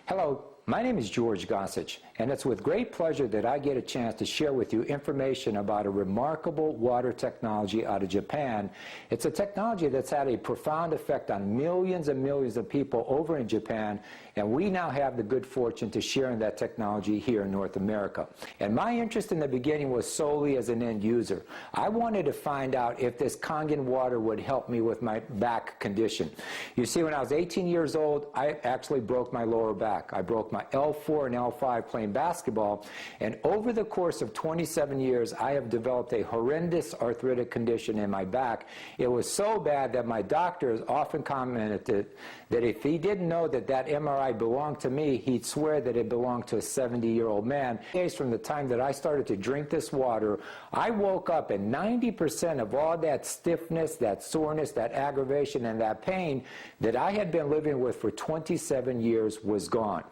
Hello, my name is George Gossage, and it's with great pleasure that I get a chance to share with you information about a remarkable water technology out of Japan. It's a technology that's had a profound effect on millions and millions of people over in Japan, and we now have the good fortune to share in that technology here in North America. And my interest in the beginning was solely as an end user. I wanted to find out if this Kangen water would help me with my back condition. You see, when I was 18 years old, I actually broke my lower back. I broke my L4 and L5 playing basketball, and over the course of 27 years, I have developed a horrendous arthritic condition in my back. It was so bad that my doctors often commented that if he didn't know that that MRI belonged to me, he'd swear that it belonged to a 70-year-old man. From the time that I started to drink this water, I woke up and 90% of all that stiffness, that soreness, that aggravation, and that pain that I had been living with for 27 years was gone.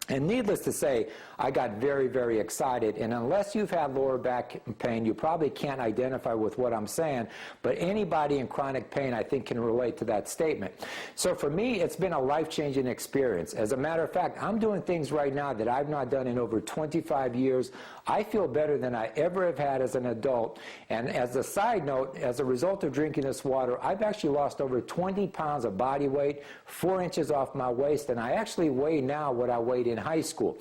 And needless to say, I got very, very excited. And unless you've had lower back pain, you probably can't identify with what I'm saying. But anybody in chronic pain, I think, can relate to that statement. So for me, it's been a life-changing experience. As a matter of fact, I'm doing things right now that I've not done in over 25 years. I feel better than I ever have had as an adult. And as a side note, as a result of drinking this water, I've actually lost over 20 pounds of body weight, 4 inches off my waist, and I actually weigh now what I weighed in high school.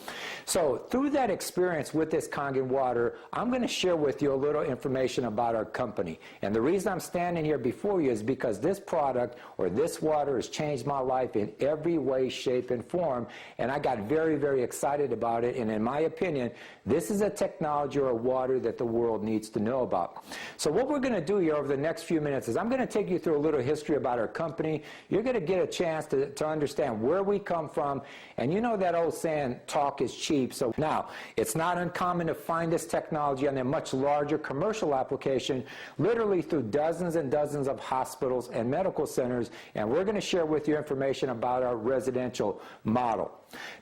So through that experience with this Kangen water, I'm going to share with you a little information about our company. And the reason I'm standing here before you is because this product or this water has changed my life in every way, shape, and form. And I got very, very excited about it. And in my opinion, this is a technology or a water that the world needs to know about. So what we're going to do here over the next few minutes is I'm going to take you through a little history about our company. You're going to get a chance to understand where we come from. And you know that old saying, talk is cheap. So now, it's not uncommon to find this technology on a much larger commercial application, literally through dozens and dozens of hospitals and medical centers, and we're going to share with you information about our residential model.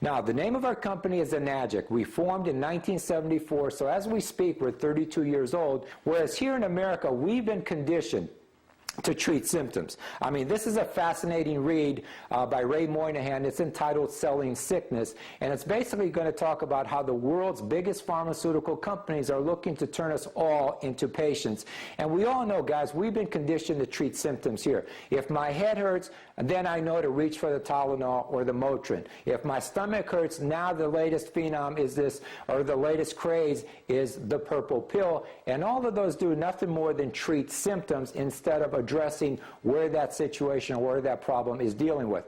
Now, the name of our company is Enagic. We formed in 1974, so as we speak, we're 32 years old, whereas here in America, we've been conditioned to treat symptoms. I mean, this is a fascinating read by Ray Moynihan. It's entitled Selling Sickness, and it's basically going to talk about how the world's biggest pharmaceutical companies are looking to turn us all into patients. And we all know, guys, we've been conditioned to treat symptoms here. If my head hurts, then I know to reach for the Tylenol or the Motrin. If my stomach hurts, now the latest phenom is this, or the latest craze is the purple pill. And all of those do nothing more than treat symptoms instead of addressing where that situation or where that problem is dealing with.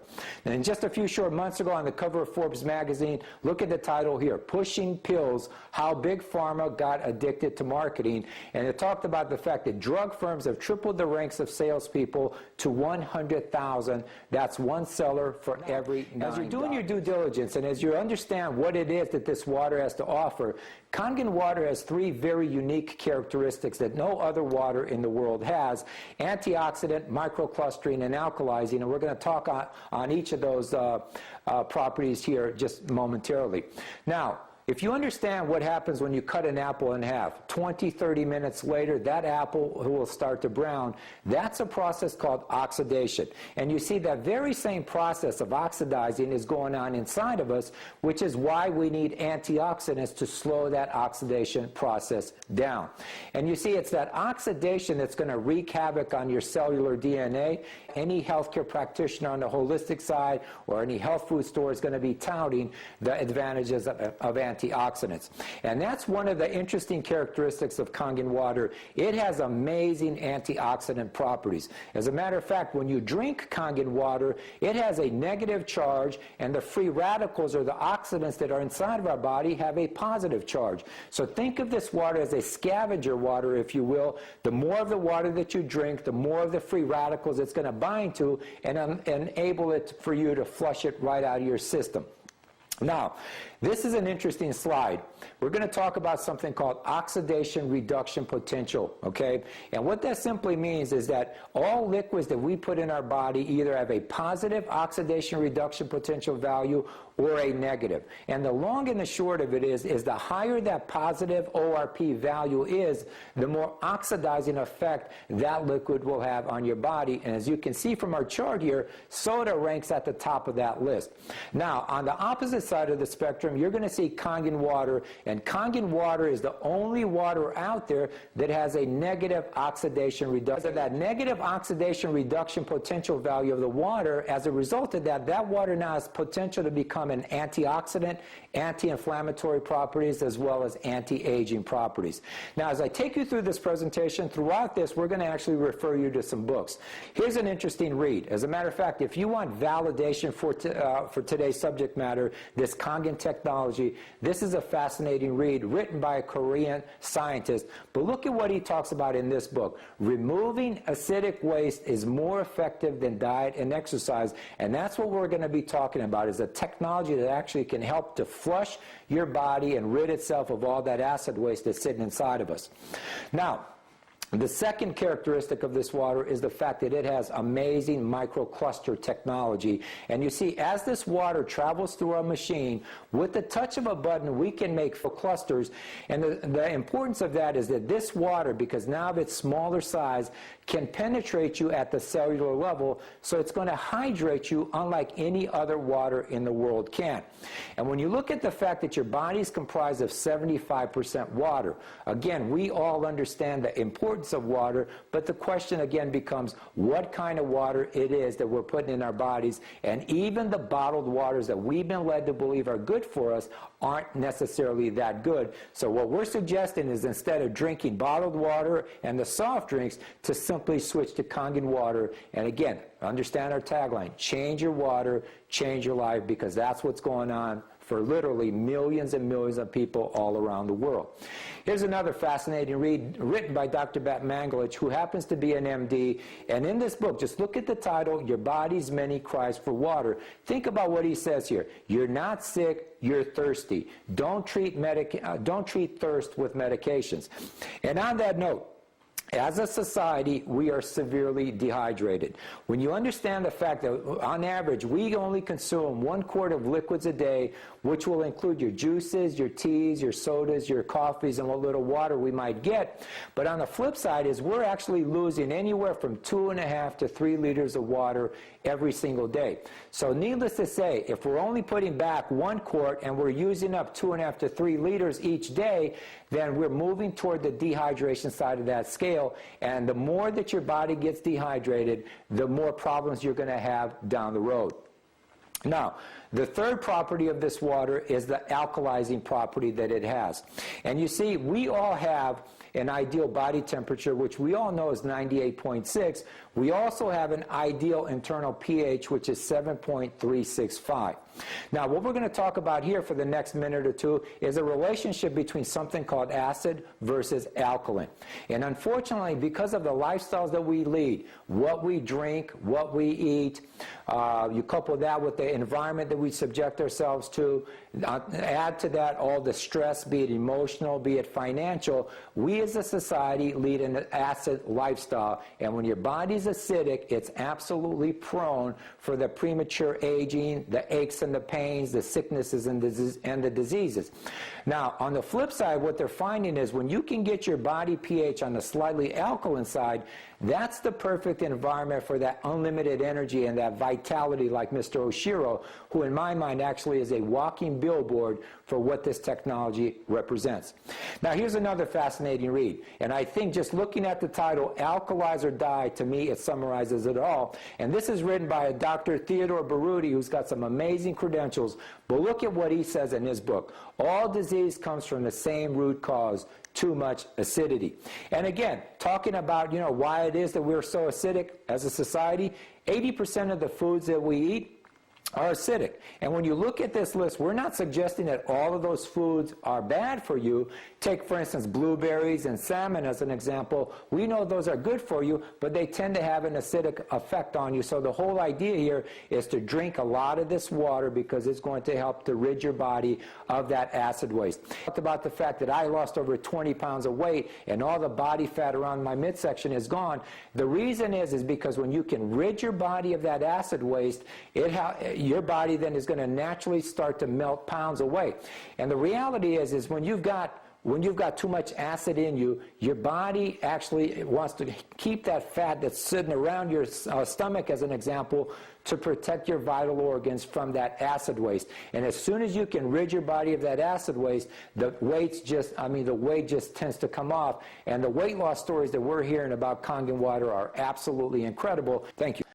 And just a few short months ago on the cover of Forbes magazine, look at the title here, Pushing Pills, How Big Pharma Got Addicted to Marketing. And it talked about the fact that drug firms have tripled the ranks of salespeople to 100,000. That's one seller for every 9. As you're doing your due diligence and as you understand what it is that this water has to offer, Kangen water has 3 very unique characteristics that no other water in the world has: antioxidant, microclustering, and alkalizing. And we're going to talk on each of those properties here just momentarily. Now, if you understand what happens when you cut an apple in half, 20, 30 minutes later, that apple will start to brown. That's a process called oxidation. And you see that very same process of oxidizing is going on inside of us, which is why we need antioxidants to slow that oxidation process down. And you see, it's that oxidation that's going to wreak havoc on your cellular DNA. Any healthcare practitioner on the holistic side or any health food store is going to be touting the advantages of antioxidants. And that's one of the interesting characteristics of Kangen water. It has amazing antioxidant properties. As a matter of fact, when you drink Kangen water, it has a negative charge, and the free radicals, or the oxidants that are inside of our body, have a positive charge. So think of this water as a scavenger water, if you will. The more of the water that you drink, the more of the free radicals it's going to bind to and enable it for you to flush it right out of your system. Now, this is an interesting slide. We're going to talk about something called oxidation reduction potential, okay? And what that simply means is that all liquids that we put in our body either have a positive oxidation reduction potential value or a negative. And the long and the short of it is the higher that positive ORP value is, the more oxidizing effect that liquid will have on your body. And as you can see from our chart here, soda ranks at the top of that list. Now, on the opposite side of the spectrum, you're going to see Kangen water, and Kangen water is the only water out there that has a negative oxidation reduction. That negative oxidation reduction potential value of the water, as a result of that, that water now has potential to become an antioxidant, anti-inflammatory properties, as well as anti-aging properties. Now, as I take you through this presentation, throughout this, we're going to actually refer you to some books. Here's an interesting read. As a matter of fact, if you want validation for today's subject matter, this Kangen technology, this is a fascinating read written by a Korean scientist. But look at what he talks about in this book. Removing acidic waste is more effective than diet and exercise, and that's what we're going to be talking about, is a technology that actually can help to flush your body and rid itself of all that acid waste that's sitting inside of us. Now, the second characteristic of this water is the fact that it has amazing microcluster technology. And you see, as this water travels through our machine, with the touch of a button, we can make clusters. And the importance of that is that this water, because now of its smaller size, can penetrate you at the cellular level, so it's going to hydrate you unlike any other water in the world can. And when you look at the fact that your body is comprised of 75% water, again, we all understand the importance of water, but the question again becomes what kind of water it is that we're putting in our bodies. And even the bottled waters that we've been led to believe are good for us aren't necessarily that good. So what we're suggesting is, instead of drinking bottled water and the soft drinks, to simply switch to Kangen water. And again, understand our tagline: change your water, change your life, because that's what's going on for literally millions and millions of people all around the world. Here's another fascinating read written by Dr. Bat Mangalich, who happens to be an MD. And in this book, just look at the title, Your Body's Many Cries for Water. Think about what he says here. You're not sick, you're thirsty. Don't treat thirst with medications. And on that note, as a society, we are severely dehydrated. When you understand the fact that on average we only consume 1 quart of liquids a day, which will include your juices, your teas, your sodas, your coffees, and what little water we might get. But on the flip side is we're actually losing anywhere from 2.5 to 3 liters of water every single day. So needless to say, if we're only putting back 1 quart and we're using up 2.5 to 3 liters each day, then we're moving toward the dehydration side of that scale. And the more that your body gets dehydrated, the more problems you're going to have down the road. Now, the third property of this water is the alkalizing property that it has. And you see, we all have an ideal body temperature, which we all know is 98.6. We also have an ideal internal pH, which is 7.365. Now, what we're going to talk about here for the next minute or two is a relationship between something called acid versus alkaline. And unfortunately, because of the lifestyles that we lead, what we drink, what we eat, you couple that with the environment that we subject ourselves to, add to that all the stress, be it emotional, be it financial, we as a society lead an acid lifestyle. And when your body's acidic, it's absolutely prone for the premature aging, the aches and the pains, the sicknesses and the diseases. Now, on the flip side, what they're finding is when you can get your body pH on the slightly alkaline side, that's the perfect environment for that unlimited energy and that vitality, like Mr. Oshiro, who in my mind actually is a walking billboard for what this technology represents. Now, here's another fascinating read. And I think just looking at the title, Alkalize or Die, to me it summarizes it all. And this is written by a Dr. Theodore Baruti, who's got some amazing credentials. But look at what he says in his book. All disease comes from the same root cause: too much acidity. And again, talking about, why it is that we're so acidic as a society, 80% of the foods that we eat are acidic. And when you look at this list, we're not suggesting that all of those foods are bad for you. Take, for instance, blueberries and salmon as an example. We know those are good for you, but they tend to have an acidic effect on you. So the whole idea here is to drink a lot of this water, because it's going to help to rid your body of that acid waste. I talked about the fact that I lost over 20 pounds of weight and all the body fat around my midsection is gone. The reason is because when you can rid your body of that acid waste, your body then is going to naturally start to melt pounds away. And the reality is when you've got when you've got too much acid in you, your body actually wants to keep that fat that's sitting around your stomach, as an example, to protect your vital organs from that acid waste. And as soon as you can rid your body of that acid waste, the weight just tends to come off. And the weight loss stories that we're hearing about Kangen water are absolutely incredible. Thank you.